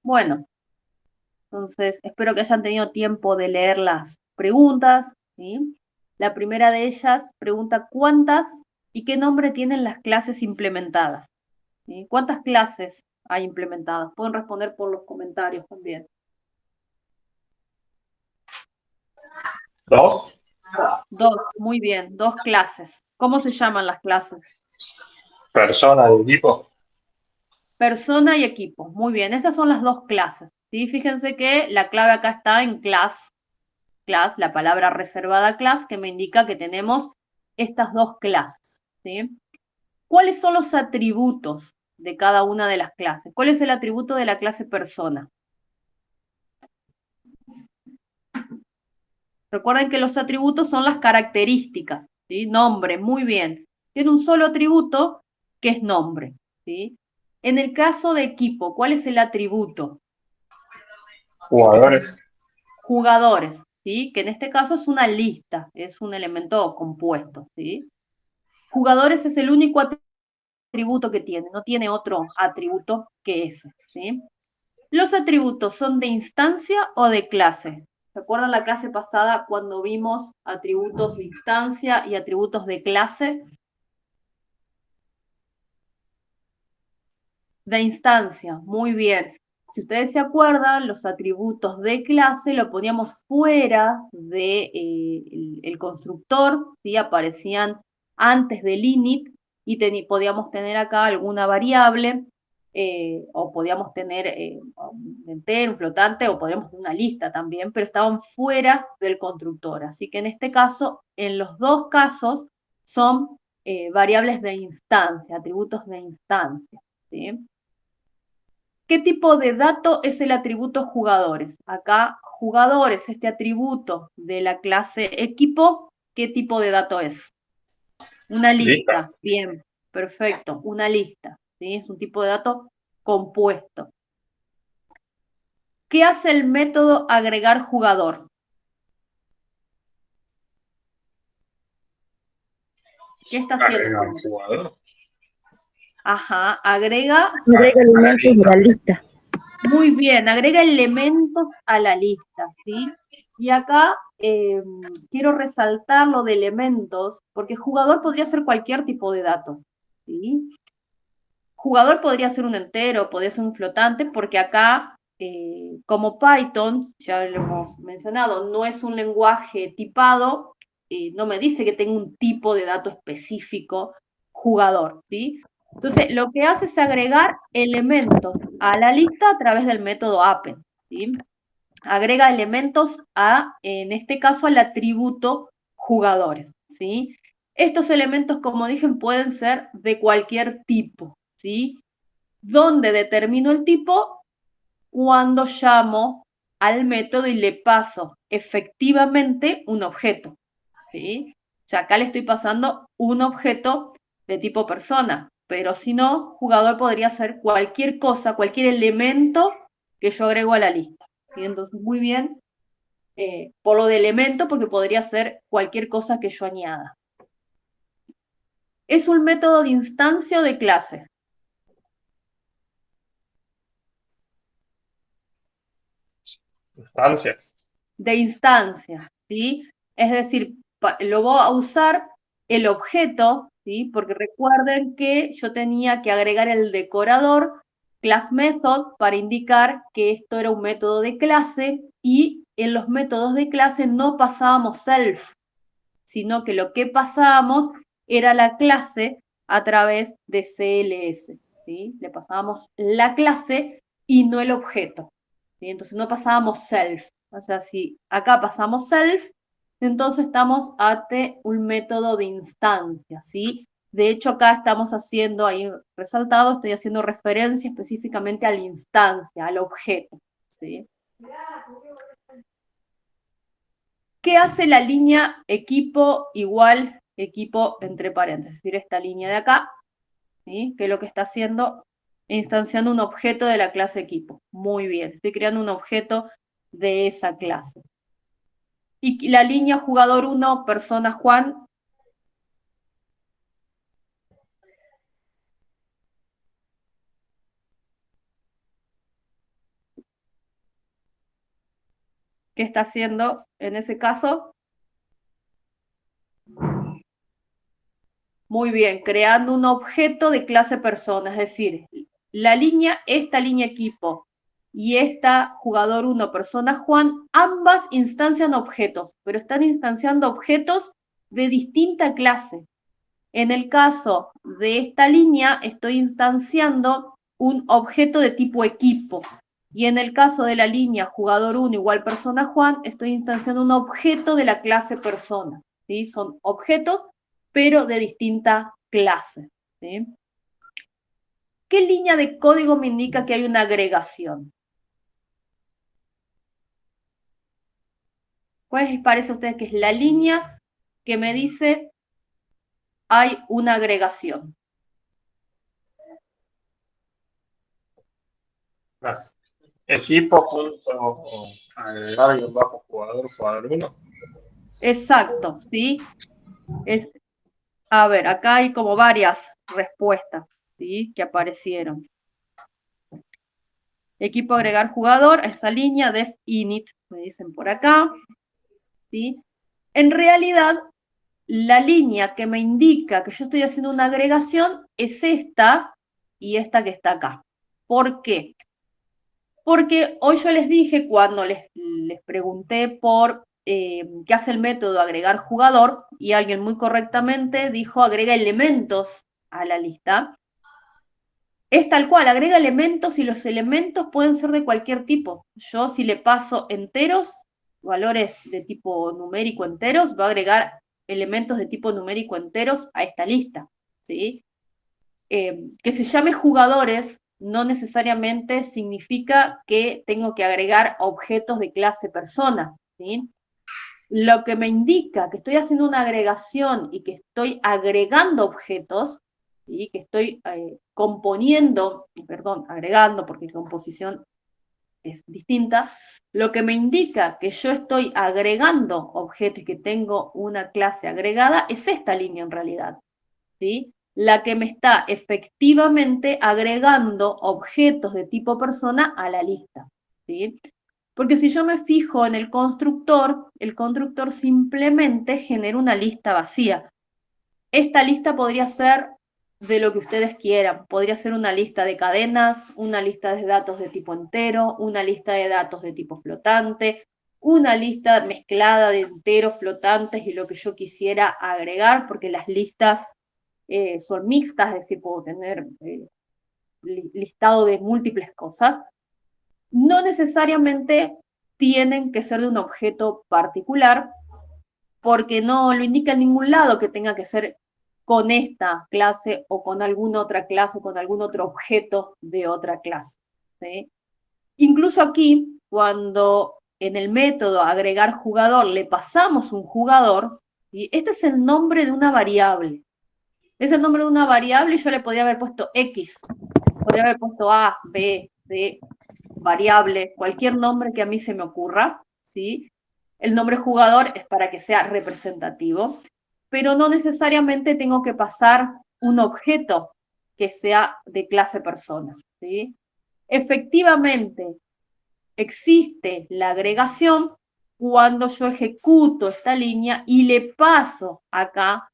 Bueno, entonces espero que hayan tenido tiempo de leer las preguntas, ¿sí? La primera de ellas pregunta ¿cuántas y qué nombre tienen las clases implementadas? ¿Sí? ¿Cuántas clases hay implementadas? Pueden responder por los comentarios también. ¿Dos? Dos, muy bien, dos clases. ¿Cómo se llaman las clases? ¿Persona de equipo? Persona y equipo. Muy bien, esas son las dos clases. ¿Sí? Fíjense que la clave acá está en class, la palabra reservada class, que me indica que tenemos estas dos clases. ¿Sí? ¿Cuáles son los atributos de cada una de las clases? ¿Cuál es el atributo de la clase persona? Recuerden que los atributos son las características, ¿sí? Nombre, muy bien. Tiene un solo atributo que es nombre, ¿sí? En el caso de equipo, ¿cuál es el atributo? Jugadores. Jugadores, ¿sí? Que en este caso es una lista, es un elemento compuesto, ¿sí? Jugadores es el único atributo que tiene, no tiene otro atributo que ese, ¿sí? ¿Los atributos son de instancia o de clase? ¿Se acuerdan la clase pasada cuando vimos atributos de instancia y atributos de clase? De instancia, muy bien. Si ustedes se acuerdan, los atributos de clase lo poníamos fuera del el constructor, ¿sí? Aparecían antes del init y podíamos tener acá alguna variable o podíamos tener un entero, un flotante o podríamos tener una lista también, pero estaban fuera del constructor. Así que en este caso, en los dos casos, son variables de instancia, atributos de instancia, ¿sí? ¿Qué tipo de dato es el atributo jugadores? Acá, jugadores, este atributo de la clase equipo, ¿qué tipo de dato es? Una Lista. lista. Bien, perfecto, una lista. ¿Sí? Es un tipo de dato compuesto. ¿Qué hace el método agregar jugador? ¿Qué está haciendo Agrega este un método? jugador Ajá, agrega, Agrega a la elementos de lista. la lista. muy bien, agrega elementos a la lista, ¿sí? Y acá quiero resaltar lo de elementos, porque jugador podría ser cualquier tipo de datos, ¿sí? Jugador podría ser un entero, podría ser un flotante, porque acá, como Python, ya lo hemos mencionado, no es un lenguaje tipado, no me dice que tenga un tipo de dato específico jugador, ¿sí? Entonces, lo que hace es agregar elementos a la lista a través del método append, ¿sí? Agrega elementos a, en este caso, al atributo jugadores, ¿sí? Estos elementos, como dije, pueden ser de cualquier tipo, ¿sí? ¿Dónde determino el tipo? Cuando llamo al método y le paso efectivamente un objeto, ¿sí? O sea, acá le estoy pasando un objeto de tipo persona, pero si no, jugador podría ser cualquier cosa, cualquier elemento que yo agrego a la lista. ¿Sí? Entonces, muy bien, por lo de elemento, porque podría ser cualquier cosa que yo añada. ¿Es un método de instancia o de clase? Instancias. De instancia, ¿sí? Es decir, lo voy a usar el objeto, ¿sí? Porque recuerden que yo tenía que agregar el decorador class method para indicar que esto era un método de clase y en los métodos de clase no pasábamos self, sino que lo que pasábamos era la clase a través de CLS, ¿sí? Le pasábamos la clase y no el objeto, ¿sí? Entonces no pasábamos self. O sea, si acá pasamos self, entonces estamos ante un método de instancia, ¿sí? De hecho, acá estamos haciendo, ahí resaltado, estoy haciendo referencia específicamente a la instancia, al objeto, ¿sí? ¿Qué hace la línea equipo igual equipo entre paréntesis? Es decir, esta línea de acá, ¿sí? ¿Qué es lo que está haciendo? Instanciando un objeto de la clase equipo. Muy bien, estoy creando un objeto de esa clase. Y la línea jugador 1, persona Juan, ¿Qué está haciendo en ese caso? Muy bien, creando un objeto de clase persona, es decir, esta línea equipo y esta jugador 1, persona Juan, ambas instancian objetos, pero están instanciando objetos de distinta clase. En el caso de esta línea, estoy instanciando un objeto de tipo equipo. Y en el caso de la línea jugador 1 igual persona Juan, estoy instanciando un objeto de la clase persona. ¿Sí? Son objetos, pero de distinta clase. ¿Sí? ¿Qué línea de código me indica que hay una agregación? ¿Cuál les parece a ustedes que es la línea que me dice hay una agregación? Las equipo punto agregar guión bajo jugador, jugador uno. Exacto, ¿sí? A ver, acá hay como varias respuestas, ¿sí? Que aparecieron. Equipo agregar jugador, a esa línea, def init, me dicen por acá, ¿sí? En realidad, la línea que me indica que yo estoy haciendo una agregación es esta y esta que está acá. ¿Por qué? Porque hoy yo les dije, cuando les pregunté por qué hace el método agregar jugador, y alguien muy correctamente dijo agrega elementos a la lista. Es tal cual, agrega elementos y los elementos pueden ser de cualquier tipo. Yo si le paso enteros, valores de tipo numérico enteros, va a agregar elementos de tipo numérico enteros a esta lista, ¿sí? Que se llame jugadores no necesariamente significa que tengo que agregar objetos de clase persona, ¿sí? Lo que me indica que estoy haciendo una agregación y que estoy agregando objetos, ¿sí? Que estoy agregando, porque composición es distinta, lo que me indica que yo estoy agregando objetos y que tengo una clase agregada es esta línea en realidad, ¿sí? La que me está efectivamente agregando objetos de tipo persona a la lista, ¿sí? Porque si yo me fijo en el constructor simplemente genera una lista vacía. Esta lista podría ser de lo que ustedes quieran. Podría ser una lista de cadenas, una lista de datos de tipo entero, una lista de datos de tipo flotante, una lista mezclada de enteros, flotantes y lo que yo quisiera agregar, porque las listas son mixtas, es decir, puedo tener listado de múltiples cosas. No necesariamente tienen que ser de un objeto particular, porque no lo indica en ningún lado que tenga que ser con esta clase o con alguna otra clase, con algún otro objeto de otra clase. ¿Sí? Incluso aquí, cuando en el método agregar jugador le pasamos un jugador, ¿sí? Este es el nombre de una variable. Es el nombre de una variable y yo le podría haber puesto X, podría haber puesto A, B, C, variable, cualquier nombre que a mí se me ocurra, ¿sí? El nombre jugador es para que sea representativo, pero no necesariamente tengo que pasar un objeto que sea de clase persona, ¿sí? Efectivamente, existe la agregación cuando yo ejecuto esta línea y le paso acá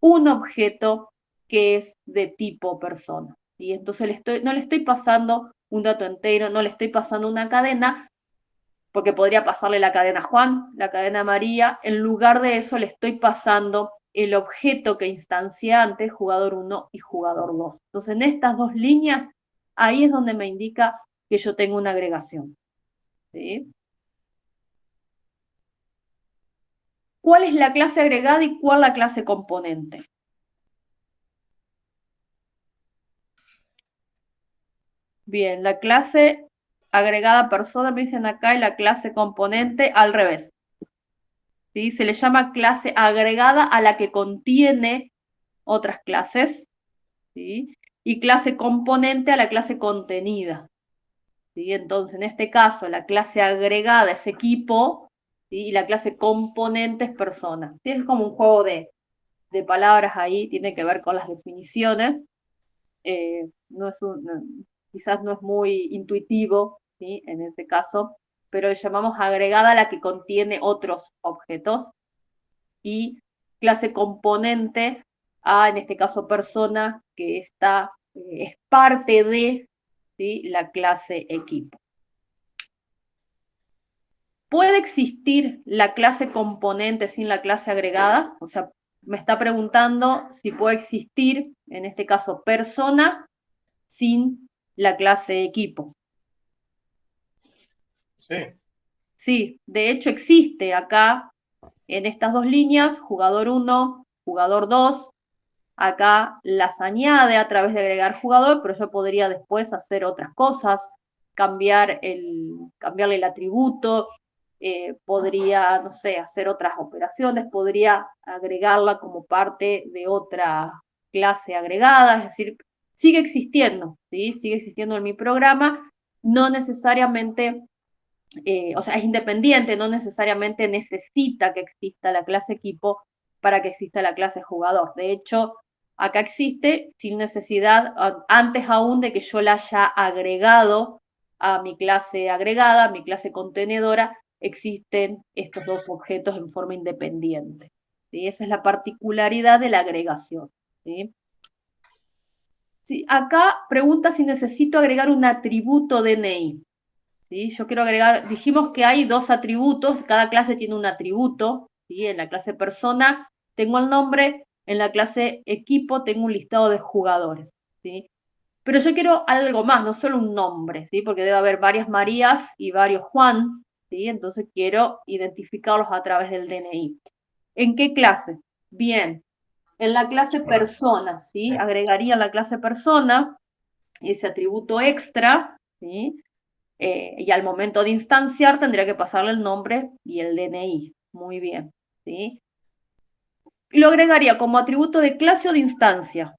un objeto que es de tipo persona. Y entonces no le estoy pasando un dato entero, no le estoy pasando una cadena, porque podría pasarle la cadena a Juan, la cadena a María. En lugar de eso le estoy pasando el objeto que instancié antes, jugador 1 y jugador 2. Entonces en estas dos líneas, ahí es donde me indica que yo tengo una agregación. ¿Sí? ¿Cuál es la clase agregada y cuál la clase componente? Bien, la clase agregada persona me dicen acá y la clase componente al revés. ¿Sí? Se le llama clase agregada a la que contiene otras clases, ¿sí? Y clase componente a la clase contenida. ¿Sí? Entonces, en este caso, la clase agregada es equipo, ¿sí? Y la clase componente es persona. ¿Sí? Es como un juego de palabras ahí, tiene que ver con las definiciones. No es quizás no es muy intuitivo, ¿sí? En ese caso, pero llamamos agregada la que contiene otros objetos, y clase componente a, en este caso, persona, que está, es parte de, ¿sí?, la clase equipo. ¿Puede existir la clase componente sin la clase agregada? O sea, me está preguntando si puede existir, en este caso, persona sin la clase equipo. Sí. Sí, de hecho existe acá en estas dos líneas, jugador 1, jugador 2. Acá las añade a través de agregar jugador, pero yo podría después hacer otras cosas, cambiarle el atributo, podría, no sé, hacer otras operaciones, podría agregarla como parte de otra clase agregada, es decir, sigue existiendo, ¿sí? Sigue existiendo en mi programa, no necesariamente, o sea, es independiente, no necesariamente necesita que exista la clase equipo para que exista la clase jugador. De hecho, acá existe sin necesidad, antes aún de que yo la haya agregado a mi clase agregada, a mi clase contenedora, existen estos dos objetos en forma independiente, ¿sí? Esa es la particularidad de la agregación, ¿sí? Sí, acá pregunta si necesito agregar un atributo DNI. ¿Sí? Yo quiero agregar, dijimos que hay dos atributos, cada clase tiene un atributo, ¿sí? En la clase persona tengo el nombre, en la clase equipo tengo un listado de jugadores, ¿sí? Pero yo quiero algo más, no solo un nombre, ¿sí? Porque debe haber varias Marías y varios Juan, ¿sí? Entonces quiero identificarlos a través del DNI. ¿En qué clase? Bien, en la clase persona, ¿sí? Agregaría en la clase persona ese atributo extra, ¿sí? Y al momento de instanciar tendría que pasarle el nombre y el DNI. Muy bien, ¿sí? Lo agregaría como atributo de clase o de instancia.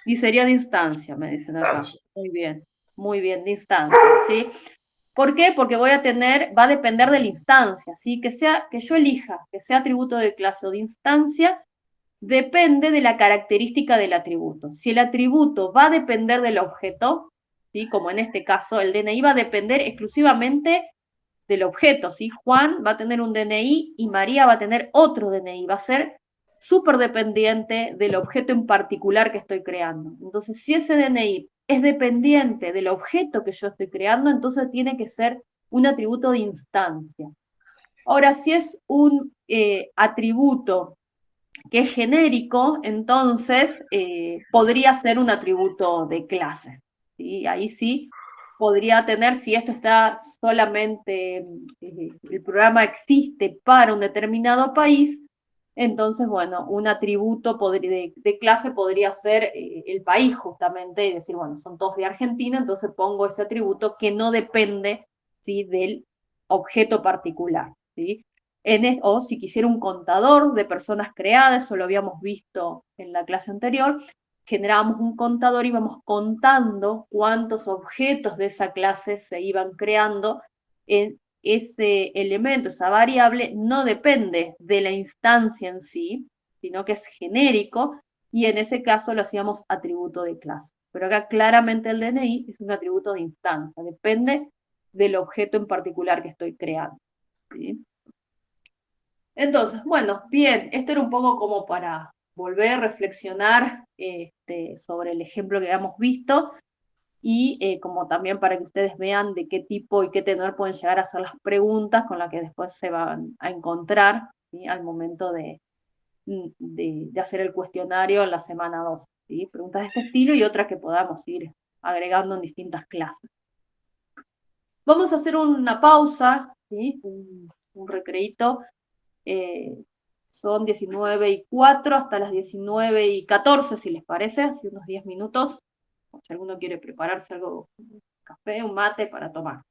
Y sería de instancia, me dicen acá. Muy bien, de instancia, ¿sí? ¿Por qué? Porque voy a tener, va a depender de la instancia, ¿sí? Que yo elija que sea atributo de clase o de instancia, depende de la característica del atributo. Si el atributo va a depender del objeto, ¿sí? Como en este caso, el DNI va a depender exclusivamente del objeto, ¿sí? Juan va a tener un DNI y María va a tener otro DNI, va a ser súper dependiente del objeto en particular que estoy creando. Entonces, si ese DNI es dependiente del objeto que yo estoy creando, entonces tiene que ser un atributo de instancia. Ahora, si es un atributo que es genérico, entonces podría ser un atributo de clase, ¿sí? Ahí sí podría tener, si esto está solamente, el programa existe para un determinado país, entonces, bueno, un atributo de clase podría ser el país justamente, y decir, bueno, son todos de Argentina, entonces pongo ese atributo que no depende, ¿sí?, del objeto particular, ¿sí? O si quisiera un contador de personas creadas, eso lo habíamos visto en la clase anterior, generábamos un contador y íbamos contando cuántos objetos de esa clase se iban creando. En ese elemento, esa variable, no depende de la instancia en sí, sino que es genérico, y en ese caso lo hacíamos atributo de clase. Pero acá claramente el DNI es un atributo de instancia, depende del objeto en particular que estoy creando, ¿sí? Entonces, bueno, bien, esto era un poco como para volver a reflexionar sobre el ejemplo que habíamos visto, y como también para que ustedes vean de qué tipo y qué tenor pueden llegar a ser las preguntas con las que después se van a encontrar, ¿sí?, al momento de hacer el cuestionario en la semana 2. ¿Sí? Preguntas de este estilo y otras que podamos ir agregando en distintas clases. Vamos a hacer una pausa, ¿sí?, un recreíto. Son 19:04 hasta las 19:14, si les parece, hace unos 10 minutos. O si alguno quiere prepararse algo, un café, un mate para tomar.